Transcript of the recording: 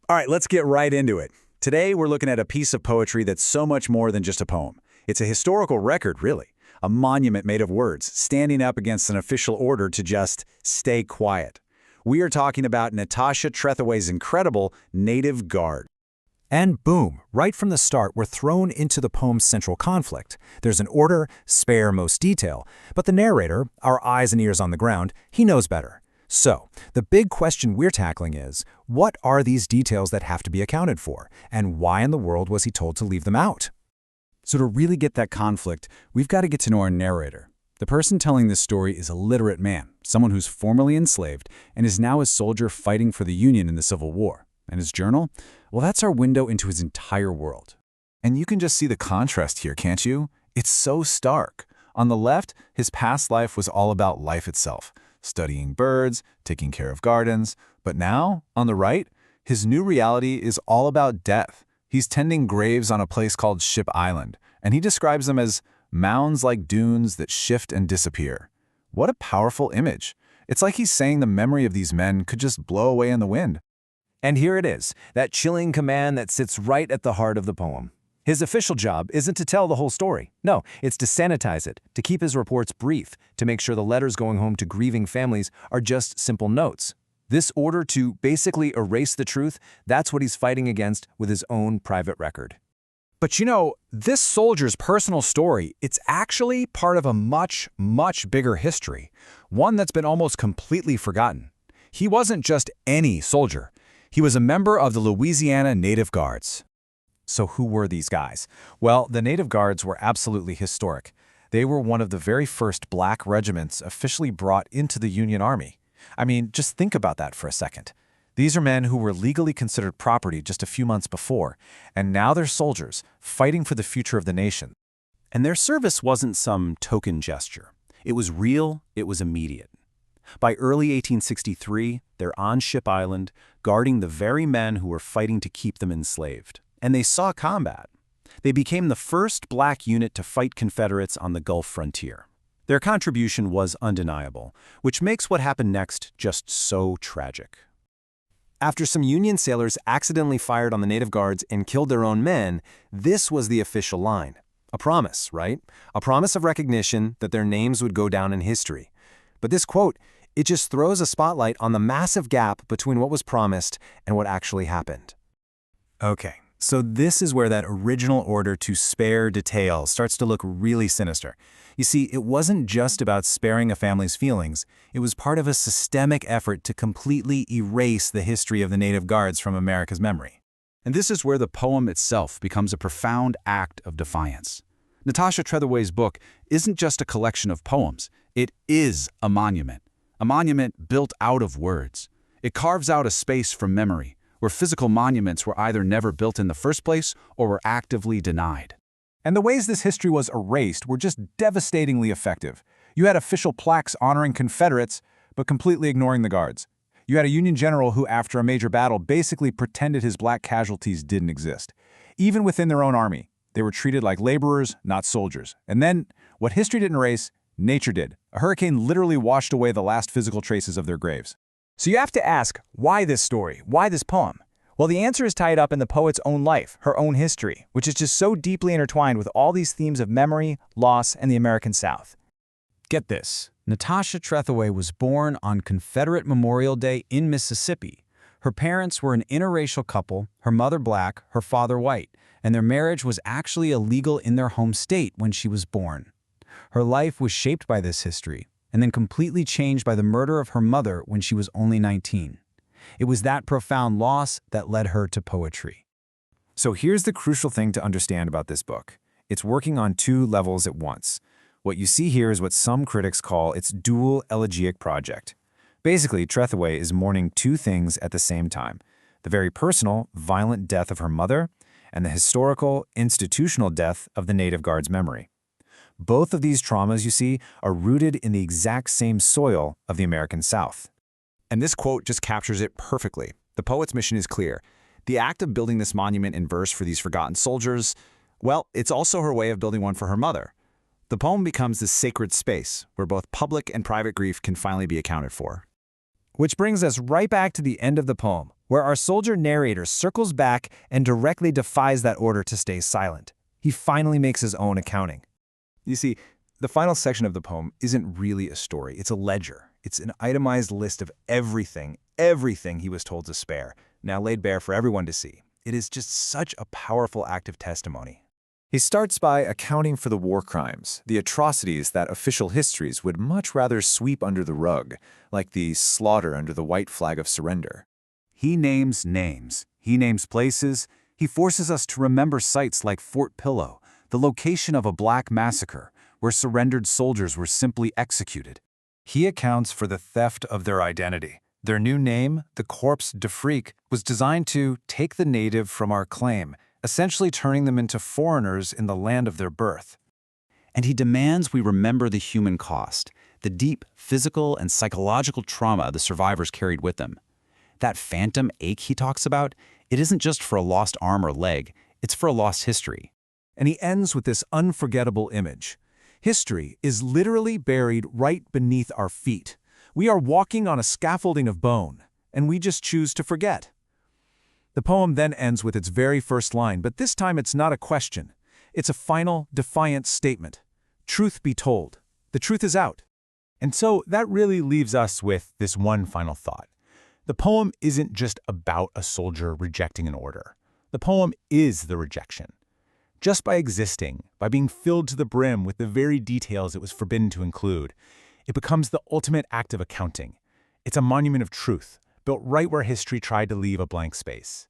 All right, let's get right into it. Today, we're looking at a piece of poetry that's so much more than just a poem. It's a historical record, really. A monument made of words, standing up against an official order to just stay quiet. We are talking about Natasha Trethewey's incredible Native Guard. And boom, right from the start, we're thrown into the poem's central conflict. There's an order, spare most detail, but the narrator, our eyes and ears on the ground, he knows better. So, the big question we're tackling is, what are these details that have to be accounted for, and why in the world was he told to leave them out? So to really get that conflict, we've got to get to know our narrator. The person telling this story is a literate man, someone who's formerly enslaved and is now a soldier fighting for the Union in the Civil War. And his journal? Well, that's our window into his entire world. And you can just see the contrast here, can't you? It's so stark. On the left, his past life was all about life itself, studying birds, taking care of gardens. But now, on the right, his new reality is all about death. He's tending graves on a place called Ship Island, and he describes them as mounds like dunes that shift and disappear. What a powerful image. It's like he's saying the memory of these men could just blow away in the wind. And here it is, that chilling command that sits right at the heart of the poem. His official job isn't to tell the whole story. No, it's to sanitize it, to keep his reports brief, to make sure the letters going home to grieving families are just simple notes. This order to basically erase the truth, that's what he's fighting against with his own private record. But you know, this soldier's personal story, it's actually part of a much, much bigger history, one that's been almost completely forgotten. He wasn't just any soldier. He was a member of the Louisiana Native Guards. So who were these guys? Well, the Native Guards were absolutely historic. They were one of the very first black regiments officially brought into the Union Army. I mean, just think about that for a second. These are men who were legally considered property just a few months before, and now they're soldiers fighting for the future of the nation. And their service wasn't some token gesture. It was real, it was immediate. By early 1863, they're on Ship Island, guarding the very men who were fighting to keep them enslaved. And they saw combat. They became the first black unit to fight Confederates on the Gulf frontier. Their contribution was undeniable, which makes what happened next just so tragic. After some Union sailors accidentally fired on the Native Guards and killed their own men, this was the official line. A promise, right? A promise of recognition that their names would go down in history. But this quote, it just throws a spotlight on the massive gap between what was promised and what actually happened. Okay, so this is where that original order to spare detail starts to look really sinister. You see, it wasn't just about sparing a family's feelings. It was part of a systemic effort to completely erase the history of the Native Guards from America's memory. And this is where the poem itself becomes a profound act of defiance. Natasha Trethewey's book isn't just a collection of poems. It is a monument built out of words. It carves out a space from memory, where physical monuments were either never built in the first place or were actively denied. And the ways this history was erased were just devastatingly effective. You had official plaques honoring Confederates, but completely ignoring the Guards. You had a Union general who, after a major battle, basically pretended his black casualties didn't exist. Even within their own army, they were treated like laborers, not soldiers. And then, what history didn't erase, nature did. A hurricane literally washed away the last physical traces of their graves. So you have to ask, why this story? Why this poem? Well, the answer is tied up in the poet's own life, her own history, which is just so deeply intertwined with all these themes of memory, loss, and the American South. Get this. Natasha Trethewey was born on Confederate Memorial Day in Mississippi. Her parents were an interracial couple, her mother black, her father white, and their marriage was actually illegal in their home state when she was born. Her life was shaped by this history, and then completely changed by the murder of her mother when she was only 19. It was that profound loss that led her to poetry. So here's the crucial thing to understand about this book. It's working on two levels at once. What you see here is what some critics call its dual elegiac project. Basically, Trethewey is mourning two things at the same time: the very personal, violent death of her mother, and the historical, institutional death of the Native Guards' memory. Both of these traumas, you see, are rooted in the exact same soil of the American South. And this quote just captures it perfectly. The poet's mission is clear. The act of building this monument in verse for these forgotten soldiers, well, it's also her way of building one for her mother. The poem becomes this sacred space where both public and private grief can finally be accounted for. Which brings us right back to the end of the poem. where our soldier narrator circles back and directly defies that order to stay silent. He finally makes his own accounting. You see, the final section of the poem isn't really a story. It's a ledger. It's an itemized list of everything he was told to spare, now laid bare for everyone to see. It is just such a powerful act of testimony. He starts by accounting for the war crimes, the atrocities that official histories would much rather sweep under the rug, like the slaughter under the white flag of surrender. He names names. He names places. He forces us to remember sites like Fort Pillow, the location of a black massacre, where surrendered soldiers were simply executed. He accounts for the theft of their identity. Their new name, the Corpse d'Afrique, was designed to take the native from our claim, essentially turning them into foreigners in the land of their birth. And he demands we remember the human cost, the deep physical and psychological trauma the survivors carried with them. That phantom ache he talks about, it isn't just for a lost arm or leg, it's for a lost history. And he ends with this unforgettable image. History is literally buried right beneath our feet. We are walking on a scaffolding of bone, and we just choose to forget. The poem then ends with its very first line, but this time it's not a question. It's a final, defiant statement. Truth be told, the truth is out. And so that really leaves us with this one final thought. The poem isn't just about a soldier rejecting an order. The poem is the rejection. Just by existing, by being filled to the brim with the very details it was forbidden to include, it becomes the ultimate act of accounting. It's a monument of truth, built right where history tried to leave a blank space.